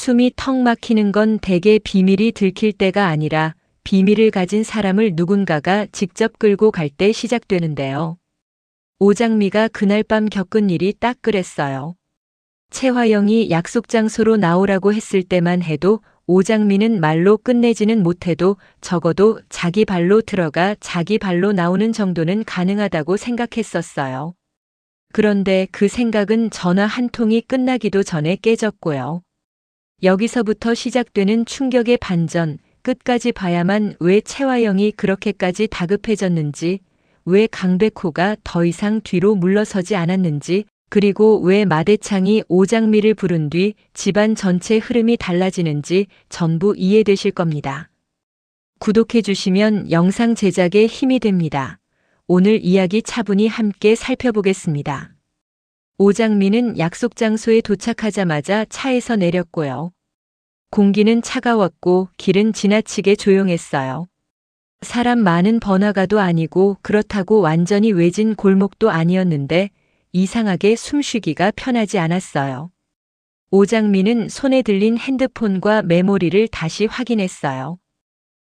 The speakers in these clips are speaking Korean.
숨이 턱 막히는 건 대개 비밀이 들킬 때가 아니라 비밀을 가진 사람을 누군가가 직접 끌고 갈 때 시작되는데요. 오장미가 그날 밤 겪은 일이 딱 그랬어요. 최화영이 약속 장소로 나오라고 했을 때만 해도 오장미는 말로 끝내지는 못해도 적어도 자기 발로 들어가 자기 발로 나오는 정도는 가능하다고 생각했었어요. 그런데 그 생각은 전화 한 통이 끝나기도 전에 깨졌고요. 여기서부터 시작되는 충격의 반전, 끝까지 봐야만 왜 최화영이 그렇게까지 다급해졌는지, 왜 강백호가 더 이상 뒤로 물러서지 않았는지, 그리고 왜 마대창이 오장미를 부른 뒤 집안 전체 흐름이 달라지는지 전부 이해되실 겁니다. 구독해 주시면 영상 제작에 힘이 됩니다. 오늘 이야기 차분히 함께 살펴보겠습니다. 오장미는 약속 장소에 도착하자마자 차에서 내렸고요. 공기는 차가웠고 길은 지나치게 조용했어요. 사람 많은 번화가도 아니고 그렇다고 완전히 외진 골목도 아니었는데 이상하게 숨쉬기가 편하지 않았어요. 오장미는 손에 들린 핸드폰과 메모리를 다시 확인했어요.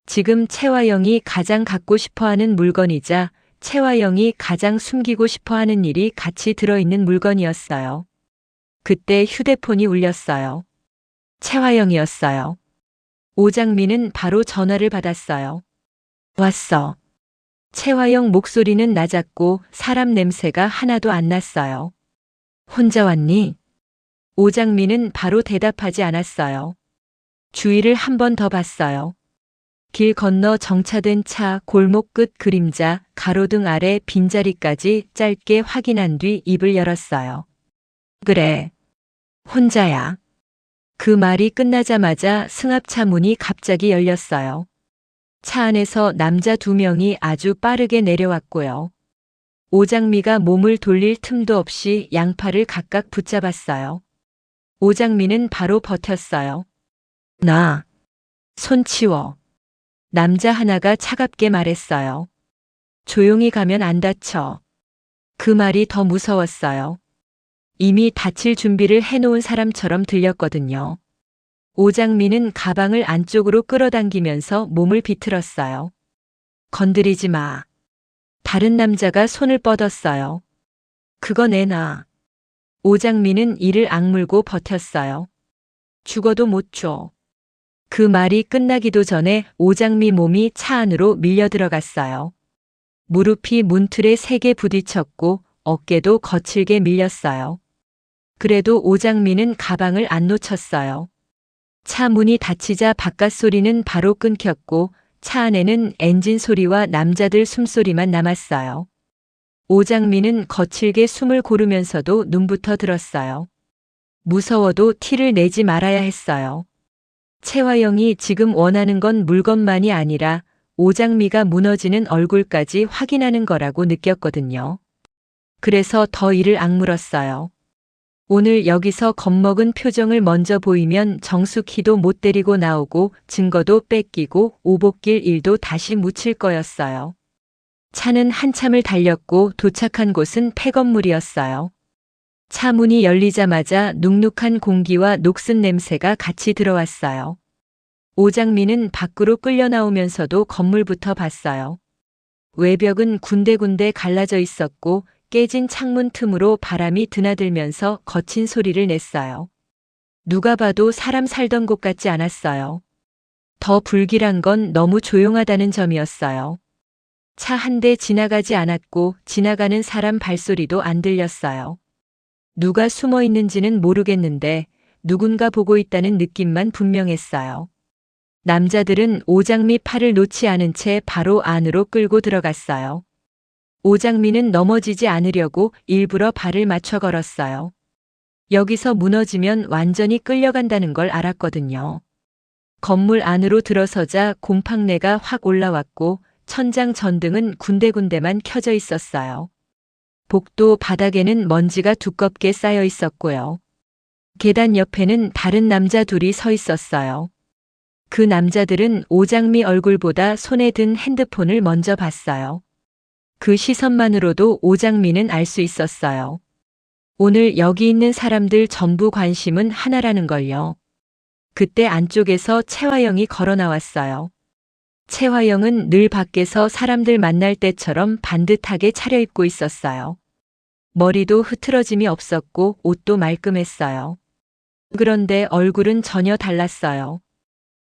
지금 최화영이 가장 갖고 싶어하는 물건이자 최화영이 가장 숨기고 싶어하는 일이 같이 들어있는 물건이었어요. 그때 휴대폰이 울렸어요. 최화영이었어요. 오장미는 바로 전화를 받았어요. 왔어. 최화영 목소리는 낮았고 사람 냄새가 하나도 안 났어요. 혼자 왔니? 오장미는 바로 대답하지 않았어요. 주위를 한 번 더 봤어요. 길 건너 정차된 차, 골목 끝 그림자, 가로등 아래 빈자리까지 짧게 확인한 뒤 입을 열었어요. 그래. 혼자야. 그 말이 끝나자마자 승합차 문이 갑자기 열렸어요. 차 안에서 남자 2명이 아주 빠르게 내려왔고요. 오장미가 몸을 돌릴 틈도 없이 양팔을 각각 붙잡았어요. 오장미는 바로 버텼어요. 나. 손 치워. 남자 하나가 차갑게 말했어요. 조용히 가면 안 다쳐. 그 말이 더 무서웠어요. 이미 다칠 준비를 해놓은 사람처럼 들렸거든요. 오장미는 가방을 안쪽으로 끌어당기면서 몸을 비틀었어요. 건드리지 마. 다른 남자가 손을 뻗었어요. 그거 내놔. 오장미는 이를 악물고 버텼어요. 죽어도 못 줘. 그 말이 끝나기도 전에 오장미 몸이 차 안으로 밀려 들어갔어요. 무릎이 문틀에 세게 부딪혔고 어깨도 거칠게 밀렸어요. 그래도 오장미는 가방을 안 놓쳤어요. 차 문이 닫히자 바깥 소리는 바로 끊겼고 차 안에는 엔진 소리와 남자들 숨소리만 남았어요. 오장미는 거칠게 숨을 고르면서도 눈부터 들었어요. 무서워도 티를 내지 말아야 했어요. 최화영이 지금 원하는 건 물건만이 아니라 오장미가 무너지는 얼굴까지 확인하는 거라고 느꼈거든요. 그래서 더 이를 악물었어요. 오늘 여기서 겁먹은 표정을 먼저 보이면 정숙희도 못 데리고 나오고 증거도 뺏기고 오복길 일도 다시 묻힐 거였어요. 차는 한참을 달렸고 도착한 곳은 폐건물이었어요. 차 문이 열리자마자 눅눅한 공기와 녹슨 냄새가 같이 들어왔어요. 오장미는 밖으로 끌려 나오면서도 건물부터 봤어요. 외벽은 군데군데 갈라져 있었고 깨진 창문 틈으로 바람이 드나들면서 거친 소리를 냈어요. 누가 봐도 사람 살던 곳 같지 않았어요. 더 불길한 건 너무 조용하다는 점이었어요. 차 한 대 지나가지 않았고 지나가는 사람 발소리도 안 들렸어요. 누가 숨어 있는지는 모르겠는데 누군가 보고 있다는 느낌만 분명했어요. 남자들은 오장미 팔을 놓지 않은 채 바로 안으로 끌고 들어갔어요. 오장미는 넘어지지 않으려고 일부러 발을 맞춰 걸었어요. 여기서 무너지면 완전히 끌려간다는 걸 알았거든요. 건물 안으로 들어서자 곰팡내가 확 올라왔고 천장 전등은 군데군데만 켜져 있었어요. 복도 바닥에는 먼지가 두껍게 쌓여 있었고요. 계단 옆에는 다른 남자 둘이 서 있었어요. 그 남자들은 오장미 얼굴보다 손에 든 핸드폰을 먼저 봤어요. 그 시선만으로도 오장미는 알 수 있었어요. 오늘 여기 있는 사람들 전부 관심은 하나라는 걸요. 그때 안쪽에서 채화영이 걸어 나왔어요. 채화영은 늘 밖에서 사람들 만날 때처럼 반듯하게 차려입고 있었어요. 머리도 흐트러짐이 없었고 옷도 말끔했어요. 그런데 얼굴은 전혀 달랐어요.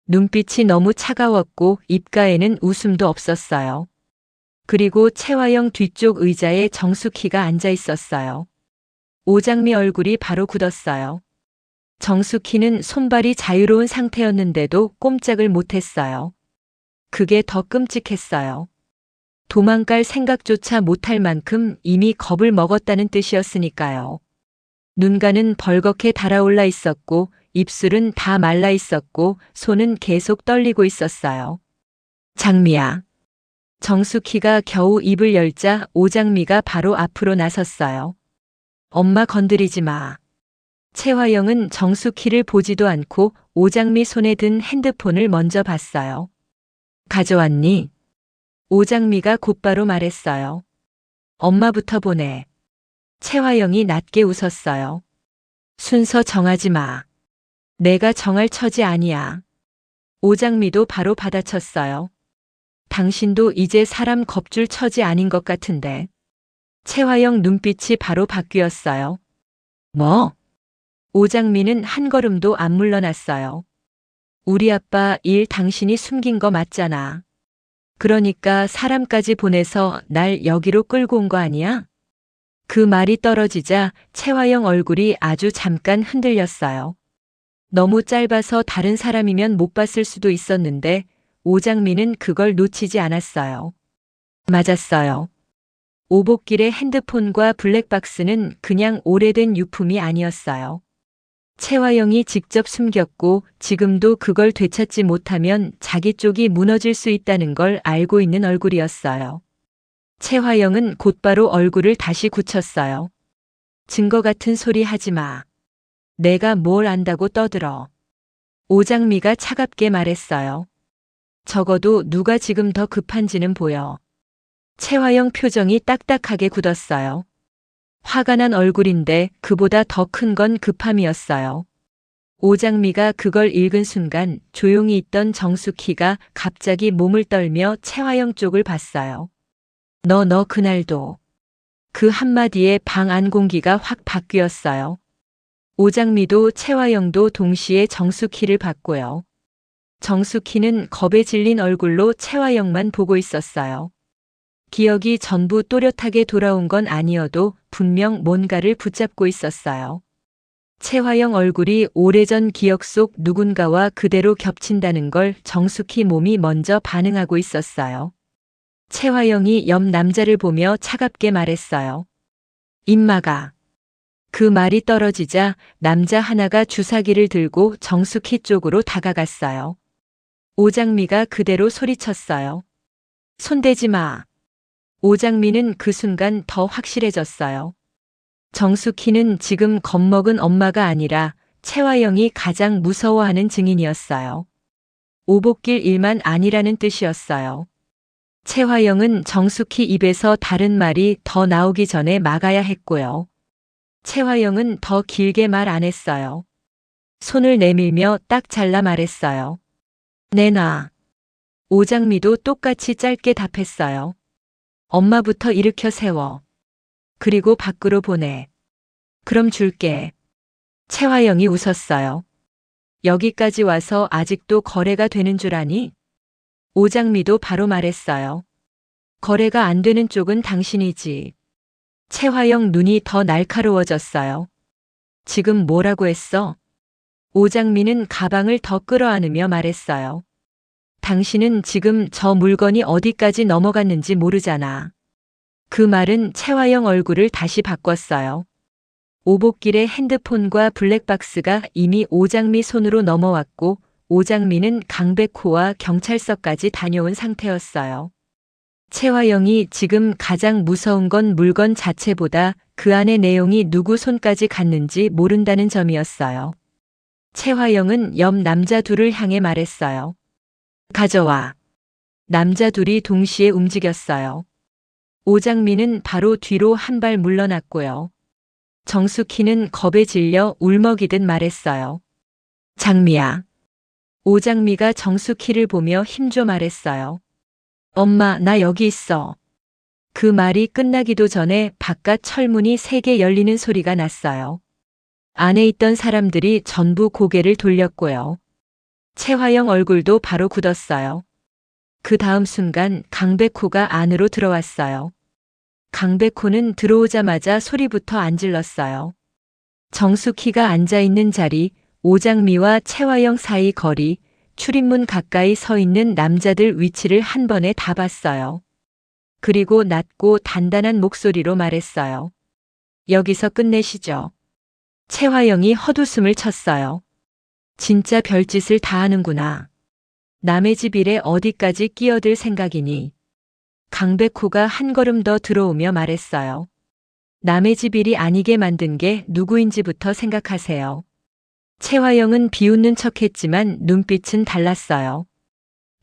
눈빛이 너무 차가웠고 입가에는 웃음도 없었어요. 그리고 채화영 뒤쪽 의자에 정숙희가 앉아 있었어요. 오장미 얼굴이 바로 굳었어요. 정숙희는 손발이 자유로운 상태였는데도 꼼짝을 못했어요. 그게 더 끔찍했어요. 도망갈 생각조차 못할 만큼 이미 겁을 먹었다는 뜻이었으니까요. 눈가는 벌겋게 달아올라 있었고 입술은 다 말라 있었고 손은 계속 떨리고 있었어요. 장미야. 정숙희가 겨우 입을 열자 오장미가 바로 앞으로 나섰어요. 엄마 건드리지 마. 채화영은 정숙희를 보지도 않고 오장미 손에 든 핸드폰을 먼저 봤어요. 가져왔니? 오장미가 곧바로 말했어요. 엄마부터 보내. 채화영이 낮게 웃었어요. 순서 정하지 마. 내가 정할 처지 아니야. 오장미도 바로 받아쳤어요. 당신도 이제 사람 겁줄 처지 아닌 것 같은데. 채화영 눈빛이 바로 바뀌었어요. 뭐? 오장미는 한 걸음도 안 물러났어요. 우리 아빠 일 당신이 숨긴 거 맞잖아. 그러니까 사람까지 보내서 날 여기로 끌고 온 거 아니야? 그 말이 떨어지자 채화영 얼굴이 아주 잠깐 흔들렸어요. 너무 짧아서 다른 사람이면 못 봤을 수도 있었는데 오장미는 그걸 놓치지 않았어요. 맞았어요. 오복길의 핸드폰과 블랙박스는 그냥 오래된 유품이 아니었어요. 채화영이 직접 숨겼고 지금도 그걸 되찾지 못하면 자기 쪽이 무너질 수 있다는 걸 알고 있는 얼굴이었어요. 채화영은 곧바로 얼굴을 다시 굳혔어요. 증거 같은 소리 하지 마. 내가 뭘 안다고 떠들어. 오장미가 차갑게 말했어요. 적어도 누가 지금 더 급한지는 보여. 채화영 표정이 딱딱하게 굳었어요. 화가 난 얼굴인데 그보다 더 큰 건 급함이었어요. 오장미가 그걸 읽은 순간 조용히 있던 정숙희가 갑자기 몸을 떨며 채화영 쪽을 봤어요. 너 그날도. 그 한마디에 방 안 공기가 확 바뀌었어요. 오장미도 채화영도 동시에 정숙희를 봤고요. 정숙희는 겁에 질린 얼굴로 채화영만 보고 있었어요. 기억이 전부 또렷하게 돌아온 건 아니어도 분명 뭔가를 붙잡고 있었어요. 채화영 얼굴이 오래전 기억 속 누군가와 그대로 겹친다는 걸 정숙희 몸이 먼저 반응하고 있었어요. 채화영이 옆 남자를 보며 차갑게 말했어요. 임마가. 그 말이 떨어지자 남자 하나가 주사기를 들고 정숙희 쪽으로 다가갔어요. 오장미가 그대로 소리쳤어요. 손대지 마. 오장미는 그 순간 더 확실해졌어요. 정숙희는 지금 겁먹은 엄마가 아니라 채화영이 가장 무서워하는 증인이었어요. 오복길 일만 아니라는 뜻이었어요. 채화영은 정숙희 입에서 다른 말이 더 나오기 전에 막아야 했고요. 채화영은 더 길게 말 안 했어요. 손을 내밀며 딱 잘라 말했어요. 내놔. 오장미도 똑같이 짧게 답했어요. 엄마부터 일으켜 세워. 그리고 밖으로 보내. 그럼 줄게. 채화영이 웃었어요. 여기까지 와서 아직도 거래가 되는 줄 아니? 오장미도 바로 말했어요. 거래가 안 되는 쪽은 당신이지. 채화영 눈이 더 날카로워졌어요. 지금 뭐라고 했어? 오장미는 가방을 더 끌어안으며 말했어요. 당신은 지금 저 물건이 어디까지 넘어갔는지 모르잖아. 그 말은 채화영 얼굴을 다시 바꿨어요. 오복길의 핸드폰과 블랙박스가 이미 오장미 손으로 넘어왔고 오장미는 강백호와 경찰서까지 다녀온 상태였어요. 채화영이 지금 가장 무서운 건 물건 자체보다 그 안의 내용이 누구 손까지 갔는지 모른다는 점이었어요. 채화영은 옆 남자 둘을 향해 말했어요. 가져와. 남자 둘이 동시에 움직였어요. 오장미는 바로 뒤로 한 발 물러났고요. 정숙희는 겁에 질려 울먹이듯 말했어요. 장미야. 오장미가 정숙희를 보며 힘줘 말했어요. 엄마, 나 여기 있어. 그 말이 끝나기도 전에 바깥 철문이 3개 열리는 소리가 났어요. 안에 있던 사람들이 전부 고개를 돌렸고요. 최화영 얼굴도 바로 굳었어요. 그 다음 순간 강백호가 안으로 들어왔어요. 강백호는 들어오자마자 소리부터 안 질렀어요. 정숙희가 앉아있는 자리, 오장미와 최화영 사이 거리, 출입문 가까이 서 있는 남자들 위치를 한 번에 다 봤어요. 그리고 낮고 단단한 목소리로 말했어요. 여기서 끝내시죠. 최화영이 헛웃음을 쳤어요. 진짜 별짓을 다 하는구나. 남의 집 일에 어디까지 끼어들 생각이니. 강백호가 한 걸음 더 들어오며 말했어요. 남의 집 일이 아니게 만든 게 누구인지부터 생각하세요. 최화영은 비웃는 척했지만 눈빛은 달랐어요.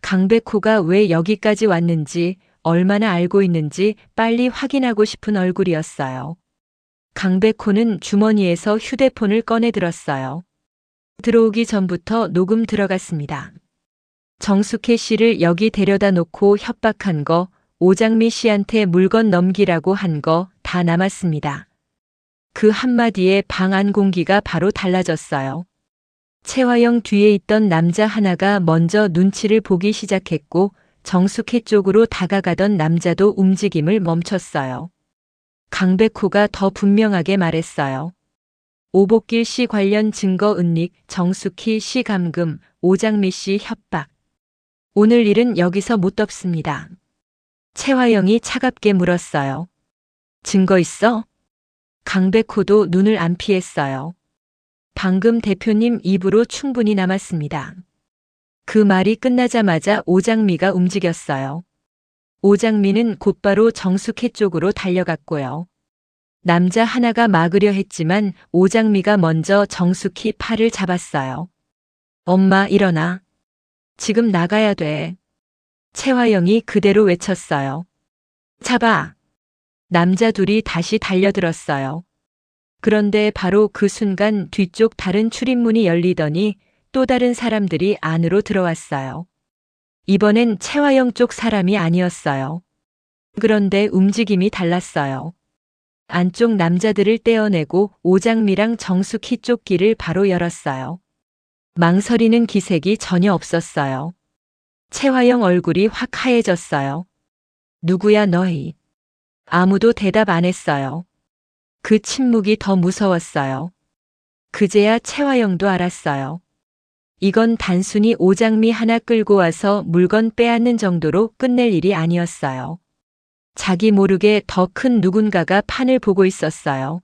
강백호가 왜 여기까지 왔는지, 얼마나 알고 있는지 빨리 확인하고 싶은 얼굴이었어요. 강백호는 주머니에서 휴대폰을 꺼내 들었어요. 들어오기 전부터 녹음 들어갔습니다. 정숙혜 씨를 여기 데려다 놓고 협박한 거, 오장미 씨한테 물건 넘기라고 한 거 다 남았습니다. 그 한마디에 방 안 공기가 바로 달라졌어요. 최화영 뒤에 있던 남자 하나가 먼저 눈치를 보기 시작했고 정숙혜 쪽으로 다가가던 남자도 움직임을 멈췄어요. 강백호가 더 분명하게 말했어요. 오복길 씨 관련 증거 은닉, 정숙희 씨 감금, 오장미 씨 협박. 오늘 일은 여기서 못 덮습니다. 최화영이 차갑게 물었어요. 증거 있어? 강백호도 눈을 안 피했어요. 방금 대표님 입으로 충분히 남았습니다. 그 말이 끝나자마자 오장미가 움직였어요. 오장미는 곧바로 정숙혜 쪽으로 달려갔고요. 남자 하나가 막으려 했지만 오장미가 먼저 정숙희 팔을 잡았어요. 엄마, 일어나. 지금 나가야 돼. 최화영이 그대로 외쳤어요. 잡아. 남자 둘이 다시 달려들었어요. 그런데 바로 그 순간 뒤쪽 다른 출입문이 열리더니 또 다른 사람들이 안으로 들어왔어요. 이번엔 최화영 쪽 사람이 아니었어요. 그런데 움직임이 달랐어요. 안쪽 남자들을 떼어내고 오장미랑 정숙희 쪽 길을 바로 열었어요. 망설이는 기색이 전혀 없었어요. 최화영 얼굴이 확 하얘졌어요. 누구야 너희? 아무도 대답 안 했어요. 그 침묵이 더 무서웠어요. 그제야 최화영도 알았어요. 이건 단순히 오장미 하나 끌고 와서 물건 빼앗는 정도로 끝낼 일이 아니었어요. 자기 모르게 더 큰 누군가가 판을 보고 있었어요.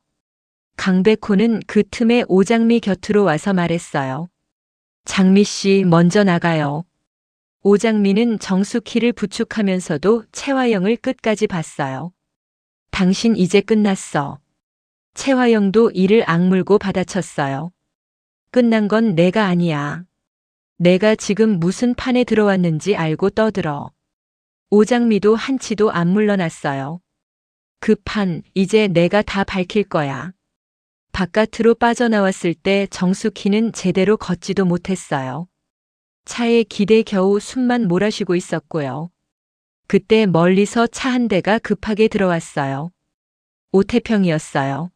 강백호는 그 틈에 오장미 곁으로 와서 말했어요. 장미 씨 먼저 나가요. 오장미는 정숙희를 부축하면서도 최화영을 끝까지 봤어요. 당신 이제 끝났어. 최화영도 이를 악물고 받아쳤어요. 끝난 건 내가 아니야. 내가 지금 무슨 판에 들어왔는지 알고 떠들어. 오장미도 한치도 안 물러났어요. 그 판 이제 내가 다 밝힐 거야. 바깥으로 빠져나왔을 때 정숙희는 제대로 걷지도 못했어요. 차에 기대 겨우 숨만 몰아쉬고 있었고요. 그때 멀리서 차 한 대가 급하게 들어왔어요. 오태평이었어요.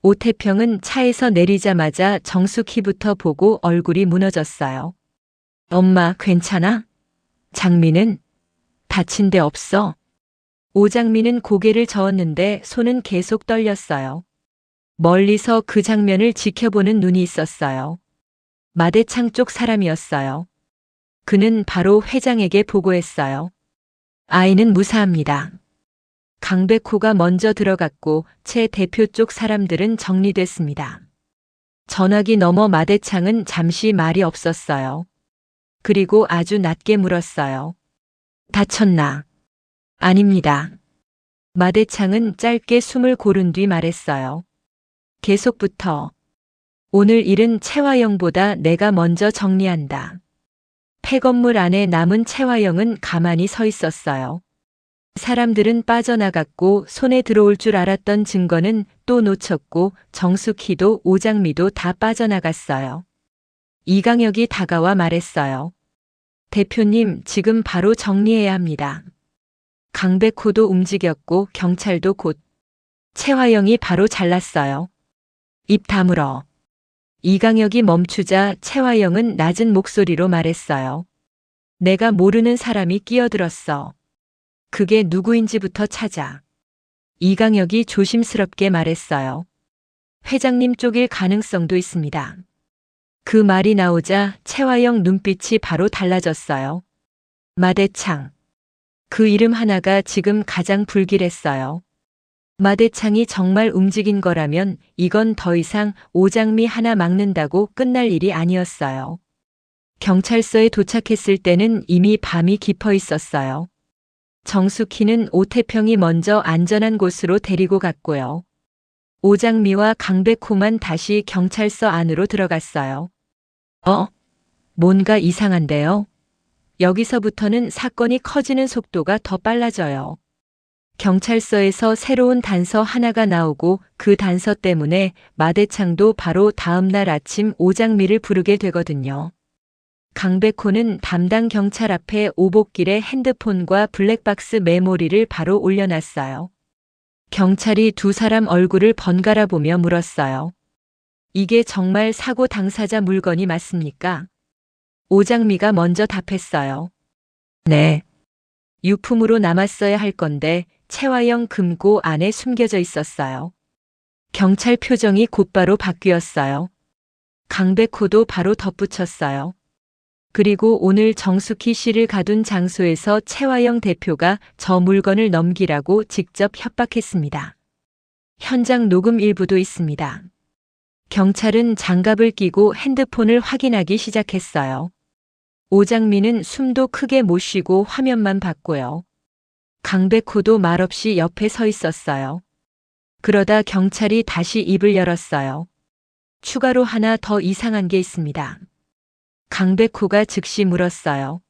오태평은 차에서 내리자마자 정숙희부터 보고 얼굴이 무너졌어요. 엄마, 괜찮아? 장미는? 다친 데 없어? 오장미는 고개를 저었는데 손은 계속 떨렸어요. 멀리서 그 장면을 지켜보는 눈이 있었어요. 마대창 쪽 사람이었어요. 그는 바로 회장에게 보고했어요. 아이는 무사합니다. 강백호가 먼저 들어갔고 최 대표 쪽 사람들은 정리됐습니다. 전화기 너머 마대창은 잠시 말이 없었어요. 그리고 아주 낮게 물었어요. 다쳤나? 아닙니다. 마대창은 짧게 숨을 고른 뒤 말했어요. 계속부터. 오늘 일은 최화영보다 내가 먼저 정리한다. 폐건물 안에 남은 최화영은 가만히 서 있었어요. 사람들은 빠져나갔고 손에 들어올 줄 알았던 증거는 또 놓쳤고 정숙희도 오장미도 다 빠져나갔어요. 이강혁이 다가와 말했어요. 대표님, 지금 바로 정리해야 합니다. 강백호도 움직였고 경찰도 곧. 최화영이 바로 잘랐어요. 입 다물어. 이강혁이 멈추자 최화영은 낮은 목소리로 말했어요. 내가 모르는 사람이 끼어들었어. 그게 누구인지부터 찾아. 이강혁이 조심스럽게 말했어요. 회장님 쪽일 가능성도 있습니다. 그 말이 나오자 최화영 눈빛이 바로 달라졌어요. 마대창. 그 이름 하나가 지금 가장 불길했어요. 마대창이 정말 움직인 거라면 이건 더 이상 오장미 하나 막는다고 끝날 일이 아니었어요. 경찰서에 도착했을 때는 이미 밤이 깊어 있었어요. 정숙희는 오태평이 먼저 안전한 곳으로 데리고 갔고요. 오장미와 강백호만 다시 경찰서 안으로 들어갔어요. 뭔가 이상한데요? 여기서부터는 사건이 커지는 속도가 더 빨라져요. 경찰서에서 새로운 단서 하나가 나오고 그 단서 때문에 마대창도 바로 다음 날 아침 오장미를 부르게 되거든요. 강백호는 담당 경찰 앞에 오복길에 핸드폰과 블랙박스 메모리를 바로 올려놨어요. 경찰이 두 사람 얼굴을 번갈아 보며 물었어요. 이게 정말 사고 당사자 물건이 맞습니까? 오장미가 먼저 답했어요. 네. 유품으로 남았어야 할 건데 최화영 금고 안에 숨겨져 있었어요. 경찰 표정이 곧바로 바뀌었어요. 강백호도 바로 덧붙였어요. 그리고 오늘 정숙희 씨를 가둔 장소에서 최화영 대표가 저 물건을 넘기라고 직접 협박했습니다. 현장 녹음 일부도 있습니다. 경찰은 장갑을 끼고 핸드폰을 확인하기 시작했어요. 오장미는 숨도 크게 못 쉬고 화면만 봤고요. 강백호도 말없이 옆에 서 있었어요. 그러다 경찰이 다시 입을 열었어요. 추가로 하나 더 이상한 게 있습니다. 강백호가 즉시 물었어요.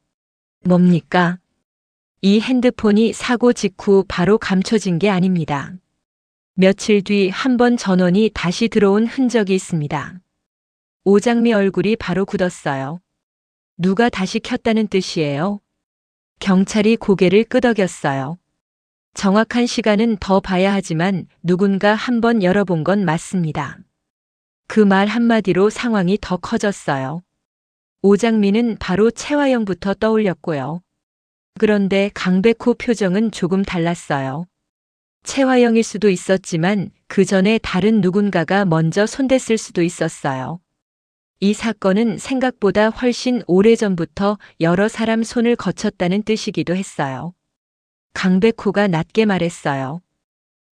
뭡니까? 이 핸드폰이 사고 직후 바로 감춰진 게 아닙니다. 며칠 뒤 한 번 전원이 다시 들어온 흔적이 있습니다. 오장미 얼굴이 바로 굳었어요. 누가 다시 켰다는 뜻이에요? 경찰이 고개를 끄덕였어요. 정확한 시간은 더 봐야 하지만 누군가 한 번 열어본 건 맞습니다. 그 말 한마디로 상황이 더 커졌어요. 오장미는 바로 최화영부터 떠올렸고요. 그런데 강백호 표정은 조금 달랐어요. 최화영일 수도 있었지만 그 전에 다른 누군가가 먼저 손댔을 수도 있었어요. 이 사건은 생각보다 훨씬 오래전부터 여러 사람 손을 거쳤다는 뜻이기도 했어요. 강백호가 낮게 말했어요.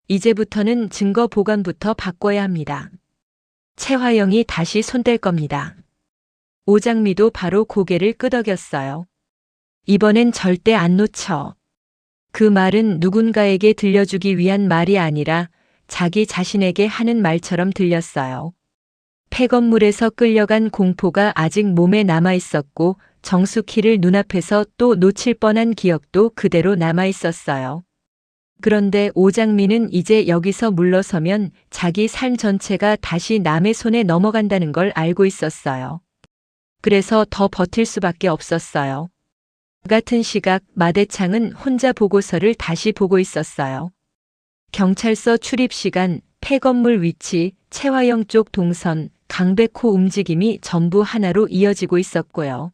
이제부터는 증거 보관부터 바꿔야 합니다. 최화영이 다시 손댈 겁니다. 오장미도 바로 고개를 끄덕였어요. 이번엔 절대 안 놓쳐. 그 말은 누군가에게 들려주기 위한 말이 아니라 자기 자신에게 하는 말처럼 들렸어요. 폐건물에서 끌려간 공포가 아직 몸에 남아 있었고 정숙희를 눈앞에서 또 놓칠 뻔한 기억도 그대로 남아 있었어요. 그런데 오장미는 이제 여기서 물러서면 자기 삶 전체가 다시 남의 손에 넘어간다는 걸 알고 있었어요. 그래서 더 버틸 수밖에 없었어요. 같은 시각 마대창은 혼자 보고서를 다시 보고 있었어요. 경찰서 출입 시간, 폐건물 위치, 최화영 쪽 동선, 강백호 움직임이 전부 하나로 이어지고 있었고요.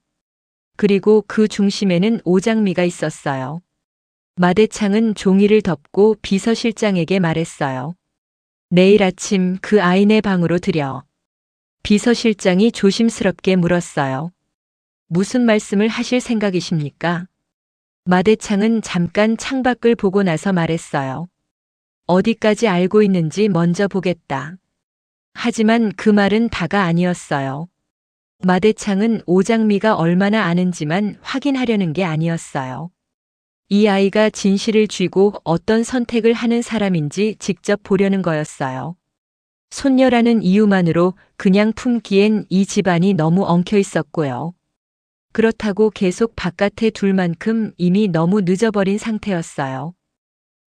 그리고 그 중심에는 오장미가 있었어요. 마대창은 종이를 덮고 비서실장에게 말했어요. 내일 아침 그 아이네 방으로 들여. 비서실장이 조심스럽게 물었어요. 무슨 말씀을 하실 생각이십니까? 마대창은 잠깐 창밖을 보고 나서 말했어요. 어디까지 알고 있는지 먼저 보겠다. 하지만 그 말은 다가 아니었어요. 마대창은 오장미가 얼마나 아는지만 확인하려는 게 아니었어요. 이 아이가 진실을 쥐고 어떤 선택을 하는 사람인지 직접 보려는 거였어요. 손녀라는 이유만으로 그냥 품기엔 이 집안이 너무 엉켜 있었고요. 그렇다고 계속 바깥에 둘 만큼 이미 너무 늦어버린 상태였어요.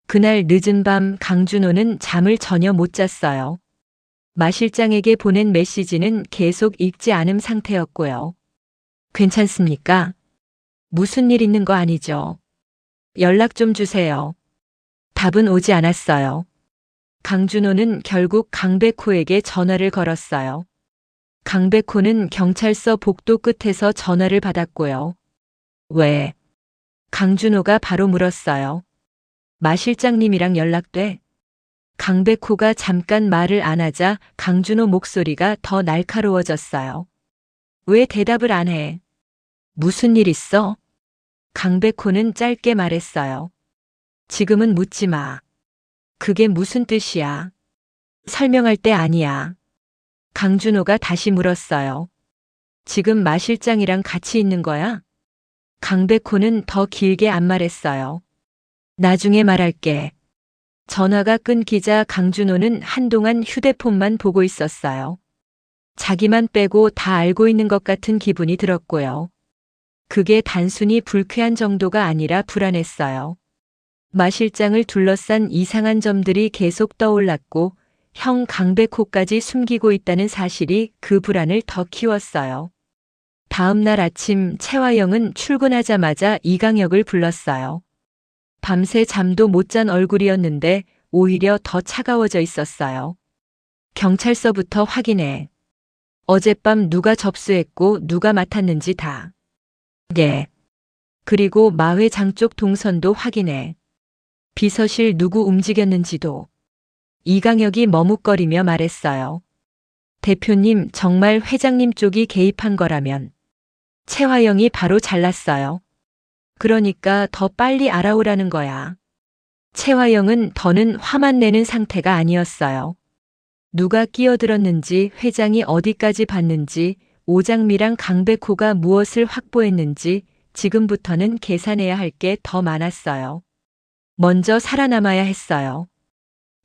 그날 늦은 밤 강준호는 잠을 전혀 못 잤어요. 마 실장에게 보낸 메시지는 계속 읽지 않은 상태였고요. 괜찮습니까? 무슨 일 있는 거 아니죠? 연락 좀 주세요. 답은 오지 않았어요. 강준호는 결국 강백호에게 전화를 걸었어요. 강백호는 경찰서 복도 끝에서 전화를 받았고요. 왜? 강준호가 바로 물었어요. 마 실장님이랑 연락돼? 강백호가 잠깐 말을 안 하자 강준호 목소리가 더 날카로워졌어요. 왜 대답을 안 해? 무슨 일 있어? 강백호는 짧게 말했어요. 지금은 묻지 마. 그게 무슨 뜻이야? 설명할 때 아니야. 강준호가 다시 물었어요. 지금 마 실장이랑 같이 있는 거야? 강백호는 더 길게 안 말했어요. 나중에 말할게. 전화가 끊기자 강준호는 한동안 휴대폰만 보고 있었어요. 자기만 빼고 다 알고 있는 것 같은 기분이 들었고요. 그게 단순히 불쾌한 정도가 아니라 불안했어요. 마 실장을 둘러싼 이상한 점들이 계속 떠올랐고 형 강백호까지 숨기고 있다는 사실이 그 불안을 더 키웠어요. 다음 날 아침 채화영은 출근하자마자 이강혁을 불렀어요. 밤새 잠도 못 잔 얼굴이었는데 오히려 더 차가워져 있었어요. 경찰서부터 확인해. 어젯밤 누가 접수했고 누가 맡았는지 다. 예. 그리고 마회장 쪽 동선도 확인해. 비서실 누구 움직였는지도. 이강혁이 머뭇거리며 말했어요. 대표님, 정말 회장님 쪽이 개입한 거라면. 채화영이 바로 잘랐어요. 그러니까 더 빨리 알아오라는 거야. 채화영은 더는 화만 내는 상태가 아니었어요. 누가 끼어들었는지, 회장이 어디까지 봤는지, 오장미랑 강백호가 무엇을 확보했는지 지금부터는 계산해야 할 게 더 많았어요. 먼저 살아남아야 했어요.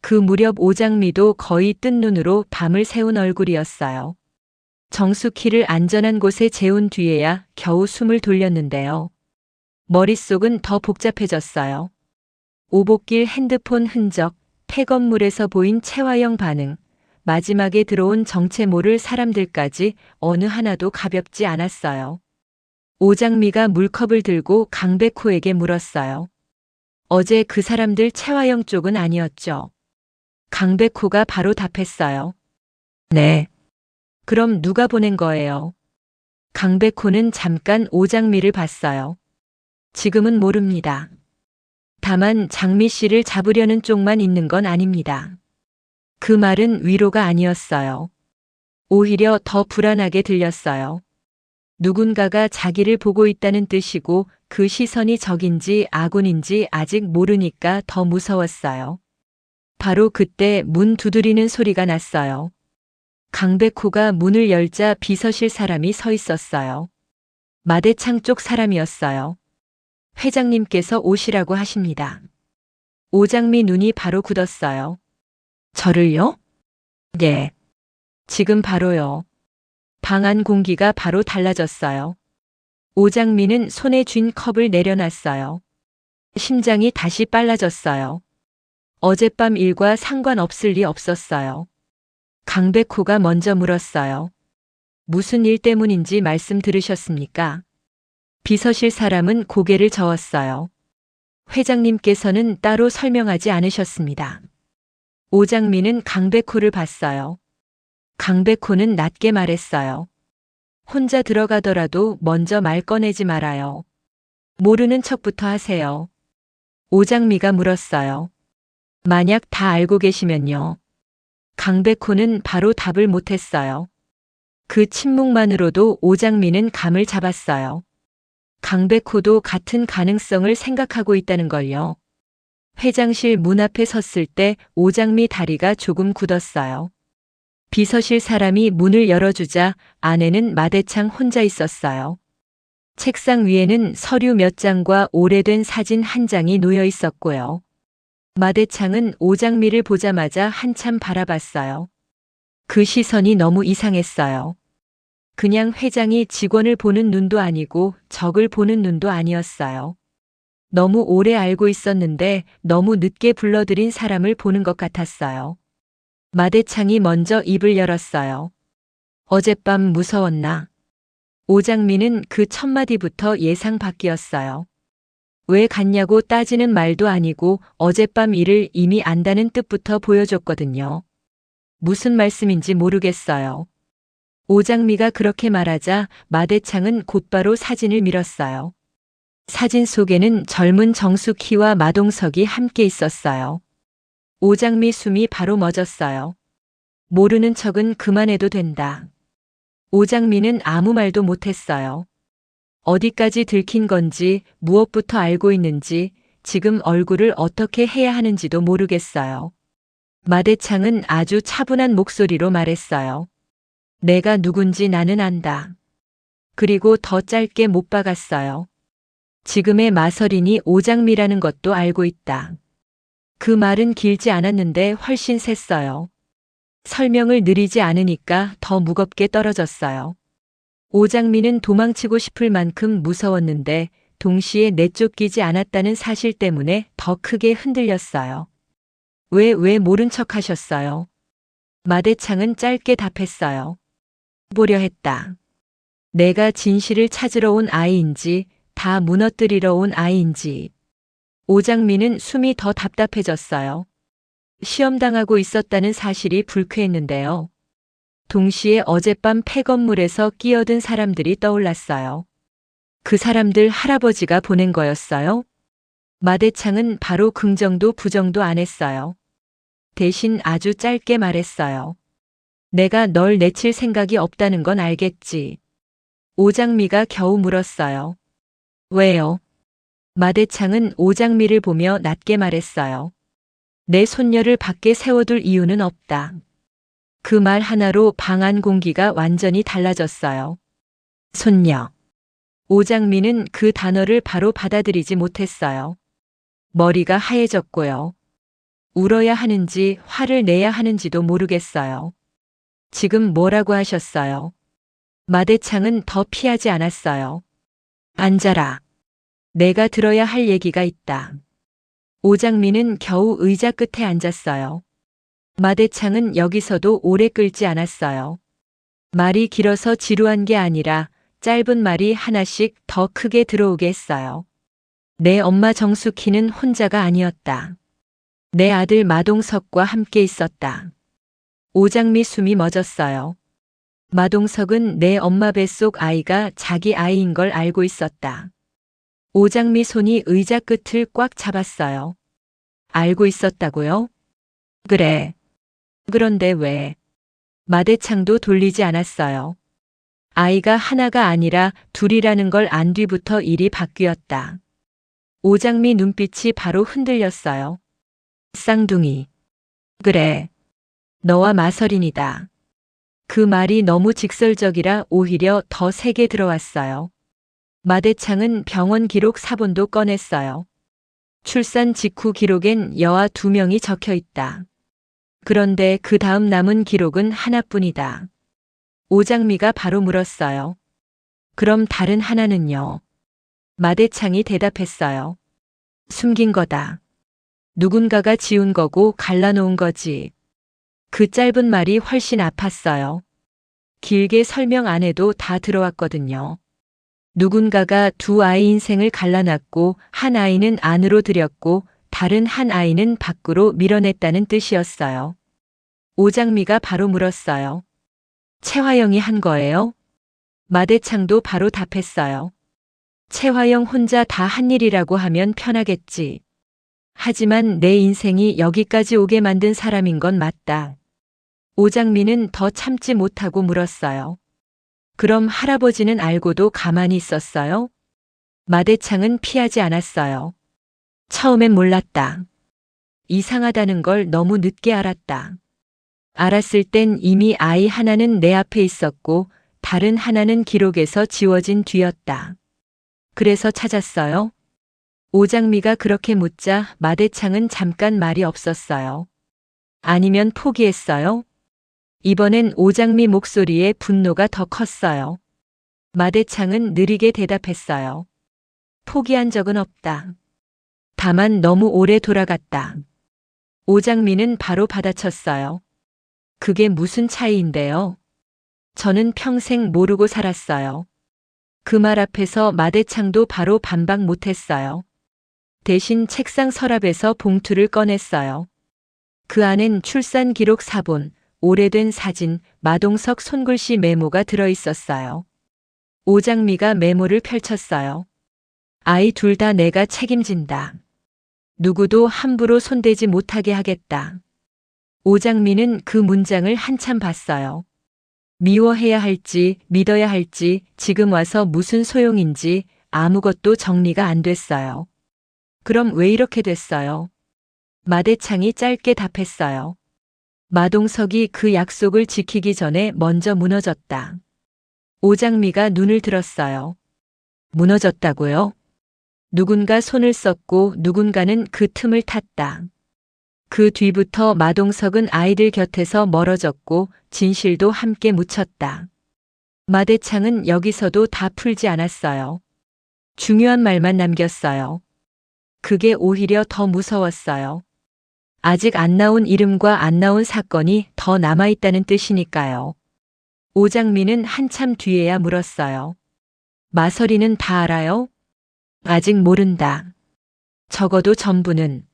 그 무렵 오장미도 거의 뜬 눈으로 밤을 새운 얼굴이었어요. 정숙희를 안전한 곳에 재운 뒤에야 겨우 숨을 돌렸는데요. 머릿속은 더 복잡해졌어요. 오복길 핸드폰 흔적, 폐건물에서 보인 채화영 반응, 마지막에 들어온 정체 모를 사람들까지 어느 하나도 가볍지 않았어요. 오장미가 물컵을 들고 강백호에게 물었어요. 어제 그 사람들 채화영 쪽은 아니었죠? 강백호가 바로 답했어요. 네. 그럼 누가 보낸 거예요? 강백호는 잠깐 오장미를 봤어요. 지금은 모릅니다. 다만 장미 씨를 잡으려는 쪽만 있는 건 아닙니다. 그 말은 위로가 아니었어요. 오히려 더 불안하게 들렸어요. 누군가가 자기를 보고 있다는 뜻이고 그 시선이 적인지 아군인지 아직 모르니까 더 무서웠어요. 바로 그때 문 두드리는 소리가 났어요. 강백호가 문을 열자 비서실 사람이 서 있었어요. 마대창 쪽 사람이었어요. 회장님께서 오시라고 하십니다. 오장미 눈이 바로 굳었어요. 저를요? 예. 지금 바로요. 방 안 공기가 바로 달라졌어요. 오장미는 손에 쥔 컵을 내려놨어요. 심장이 다시 빨라졌어요. 어젯밤 일과 상관없을 리 없었어요. 강백호가 먼저 물었어요. 무슨 일 때문인지 말씀 들으셨습니까? 비서실 사람은 고개를 저었어요. 회장님께서는 따로 설명하지 않으셨습니다. 오장미는 강백호를 봤어요. 강백호는 낮게 말했어요. 혼자 들어가더라도 먼저 말 꺼내지 말아요. 모르는 척부터 하세요. 오장미가 물었어요. 만약 다 알고 계시면요. 강백호는 바로 답을 못했어요. 그 침묵만으로도 오장미는 감을 잡았어요. 강백호도 같은 가능성을 생각하고 있다는 걸요. 회장실 문 앞에 섰을 때 오장미 다리가 조금 굳었어요. 비서실 사람이 문을 열어주자 안에는 마대창 혼자 있었어요. 책상 위에는 서류 몇 장과 오래된 사진 한 장이 놓여 있었고요. 마대창은 오장미를 보자마자 한참 바라봤어요. 그 시선이 너무 이상했어요. 그냥 회장이 직원을 보는 눈도 아니고 적을 보는 눈도 아니었어요. 너무 오래 알고 있었는데 너무 늦게 불러들인 사람을 보는 것 같았어요. 마대창이 먼저 입을 열었어요. 어젯밤 무서웠나? 오장미는 그 첫 마디부터 예상 밖이었어요. 왜 갔냐고 따지는 말도 아니고 어젯밤 일을 이미 안다는 뜻부터 보여줬거든요. 무슨 말씀인지 모르겠어요. 오장미가 그렇게 말하자 마대창은 곧바로 사진을 밀었어요. 사진 속에는 젊은 정숙희와 마동석이 함께 있었어요. 오장미 숨이 바로 멎었어요. 모르는 척은 그만해도 된다. 오장미는 아무 말도 못했어요. 어디까지 들킨 건지 무엇부터 알고 있는지 지금 얼굴을 어떻게 해야 하는지도 모르겠어요. 마대창은 아주 차분한 목소리로 말했어요. 내가 누군지 나는 안다. 그리고 더 짧게 못 박았어요. 지금의 마설인이 오장미라는 것도 알고 있다. 그 말은 길지 않았는데 훨씬 셌어요. 설명을 느리지 않으니까 더 무겁게 떨어졌어요. 오장미는 도망치고 싶을 만큼 무서웠는데 동시에 내쫓기지 않았다는 사실 때문에 더 크게 흔들렸어요. 왜 모른 척 하셨어요? 마대창은 짧게 답했어요. 보려 했다. 내가 진실을 찾으러 온 아이인지 다 무너뜨리러 온 아이인지. 오장미는 숨이 더 답답해졌어요. 시험당하고 있었다는 사실이 불쾌했는데요. 동시에 어젯밤 폐건물에서 끼어든 사람들이 떠올랐어요. 그 사람들 할아버지가 보낸 거였어요? 마대창은 바로 긍정도 부정도 안 했어요. 대신 아주 짧게 말했어요. 내가 널 내칠 생각이 없다는 건 알겠지. 오장미가 겨우 물었어요. 왜요? 마대창은 오장미를 보며 낮게 말했어요. 내 손녀를 밖에 세워둘 이유는 없다. 그 말 하나로 방 안 공기가 완전히 달라졌어요. 손녀. 오장미는 그 단어를 바로 받아들이지 못했어요. 머리가 하얘졌고요. 울어야 하는지 화를 내야 하는지도 모르겠어요. 지금 뭐라고 하셨어요? 마대창은 더 피하지 않았어요. 앉아라. 내가 들어야 할 얘기가 있다. 오장미는 겨우 의자 끝에 앉았어요. 마대창은 여기서도 오래 끌지 않았어요. 말이 길어서 지루한 게 아니라 짧은 말이 하나씩 더 크게 들어오게 했어요. 내 엄마 정숙희는 혼자가 아니었다. 내 아들 마동석과 함께 있었다. 오장미 숨이 멎었어요. 마동석은 내 엄마 뱃속 아이가 자기 아이인 걸 알고 있었다. 오장미 손이 의자 끝을 꽉 잡았어요. 알고 있었다고요? 그래. 그런데 왜? 마대창도 돌리지 않았어요. 아이가 하나가 아니라 둘이라는 걸 안 뒤부터 일이 바뀌었다. 오장미 눈빛이 바로 흔들렸어요. 쌍둥이. 그래. 너와 마설인이다. 그 말이 너무 직설적이라 오히려 더 세게 들어왔어요. 마대창은 병원 기록 사본도 꺼냈어요. 출산 직후 기록엔 여아 2명이 적혀 있다. 그런데 그 다음 남은 기록은 하나뿐이다. 오장미가 바로 물었어요. 그럼 다른 하나는요? 마대창이 대답했어요. 숨긴 거다. 누군가가 지운 거고 갈라놓은 거지. 그 짧은 말이 훨씬 아팠어요. 길게 설명 안 해도 다 들어왔거든요. 누군가가 두 아이 인생을 갈라놨고 한 아이는 안으로 들였고 다른 한 아이는 밖으로 밀어냈다는 뜻이었어요. 오장미가 바로 물었어요. 최화영이 한 거예요? 마대창도 바로 답했어요. 최화영 혼자 다 한 일이라고 하면 편하겠지. 하지만 내 인생이 여기까지 오게 만든 사람인 건 맞다. 오장미는 더 참지 못하고 물었어요. 그럼 할아버지는 알고도 가만히 있었어요? 마대창은 피하지 않았어요. 처음엔 몰랐다. 이상하다는 걸 너무 늦게 알았다. 알았을 땐 이미 아이 하나는 내 앞에 있었고 다른 하나는 기록에서 지워진 뒤였다. 그래서 찾았어요? 오장미가 그렇게 묻자 마대창은 잠깐 말이 없었어요. 아니면 포기했어요? 이번엔 오장미 목소리에 분노가 더 컸어요. 마대창은 느리게 대답했어요. 포기한 적은 없다. 다만 너무 오래 돌아갔다. 오장미는 바로 받아쳤어요. 그게 무슨 차이인데요? 저는 평생 모르고 살았어요. 그 말 앞에서 마대창도 바로 반박 못했어요. 대신 책상 서랍에서 봉투를 꺼냈어요. 그 안엔 출산 기록 사본, 오래된 사진, 마동석 손글씨 메모가 들어 있었어요. 오장미가 메모를 펼쳤어요. 아이 둘 다 내가 책임진다. 누구도 함부로 손대지 못하게 하겠다. 오장미는 그 문장을 한참 봤어요. 미워해야 할지 믿어야 할지 지금 와서 무슨 소용인지 아무것도 정리가 안 됐어요. 그럼 왜 이렇게 됐어요? 마대창이 짧게 답했어요. 마동석이 그 약속을 지키기 전에 먼저 무너졌다. 오장미가 눈을 들었어요. 무너졌다고요? 누군가 손을 썼고 누군가는 그 틈을 탔다. 그 뒤부터 마동석은 아이들 곁에서 멀어졌고 진실도 함께 묻혔다. 마대창은 여기서도 다 풀지 않았어요. 중요한 말만 남겼어요. 그게 오히려 더 무서웠어요. 아직 안 나온 이름과 안 나온 사건이 더 남아있다는 뜻이니까요. 오장미는 한참 뒤에야 물었어요. 마설이는 다 알아요? 아직 모른다. 적어도 전부는.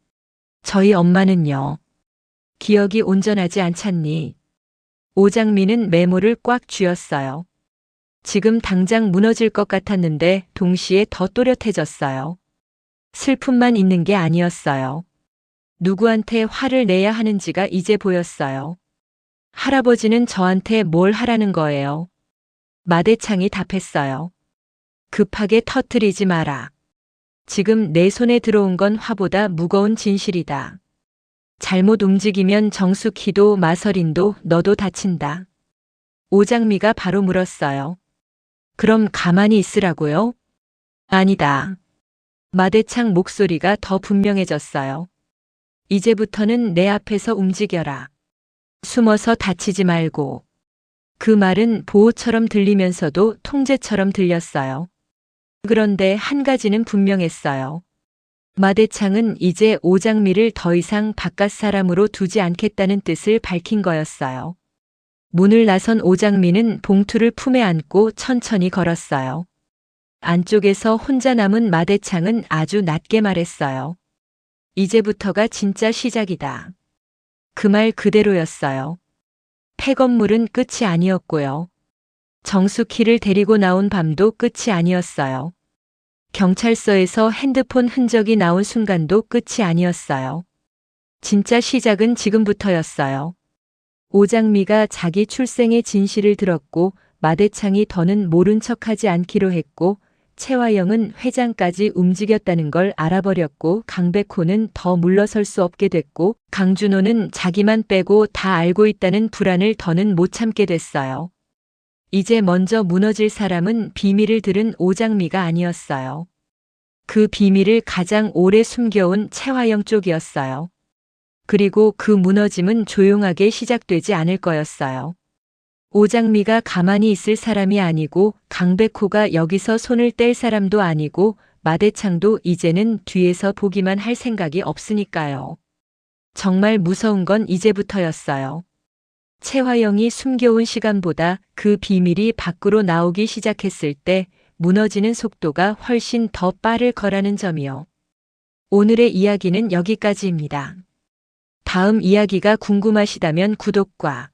저희 엄마는요. 기억이 온전하지 않잖니. 오장미는 메모를 꽉 쥐었어요. 지금 당장 무너질 것 같았는데 동시에 더 또렷해졌어요. 슬픔만 있는 게 아니었어요. 누구한테 화를 내야 하는지가 이제 보였어요. 할아버지는 저한테 뭘 하라는 거예요? 마대창이 답했어요. 급하게 터뜨리지 마라. 지금 내 손에 들어온 건 화보다 무거운 진실이다. 잘못 움직이면 정숙희도 마설인도 너도 다친다. 오장미가 바로 물었어요. 그럼 가만히 있으라고요? 아니다. 마대창 목소리가 더 분명해졌어요. 이제부터는 내 앞에서 움직여라. 숨어서 다치지 말고. 그 말은 보호처럼 들리면서도 통제처럼 들렸어요. 그런데 한 가지는 분명했어요. 마대창은 이제 오장미를 더 이상 바깥 사람으로 두지 않겠다는 뜻을 밝힌 거였어요. 문을 나선 오장미는 봉투를 품에 안고 천천히 걸었어요. 안쪽에서 혼자 남은 마대창은 아주 낮게 말했어요. 이제부터가 진짜 시작이다. 그 말 그대로였어요. 폐건물은 끝이 아니었고요. 정숙희를 데리고 나온 밤도 끝이 아니었어요. 경찰서에서 핸드폰 흔적이 나온 순간도 끝이 아니었어요. 진짜 시작은 지금부터였어요. 오장미가 자기 출생의 진실을 들었고 마대창이 더는 모른 척하지 않기로 했고 최화영은 회장까지 움직였다는 걸 알아버렸고 강백호는 더 물러설 수 없게 됐고 강준호는 자기만 빼고 다 알고 있다는 불안을 더는 못 참게 됐어요. 이제 먼저 무너질 사람은 비밀을 들은 오장미가 아니었어요. 그 비밀을 가장 오래 숨겨온 최화영 쪽이었어요. 그리고 그 무너짐은 조용하게 시작되지 않을 거였어요. 오장미가 가만히 있을 사람이 아니고 강백호가 여기서 손을 뗄 사람도 아니고 마대창도 이제는 뒤에서 보기만 할 생각이 없으니까요. 정말 무서운 건 이제부터였어요. 최화영이 숨겨온 시간보다 그 비밀이 밖으로 나오기 시작했을 때 무너지는 속도가 훨씬 더 빠를 거라는 점이요. 오늘의 이야기는 여기까지입니다. 다음 이야기가 궁금하시다면 구독과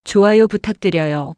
좋아요 부탁드려요.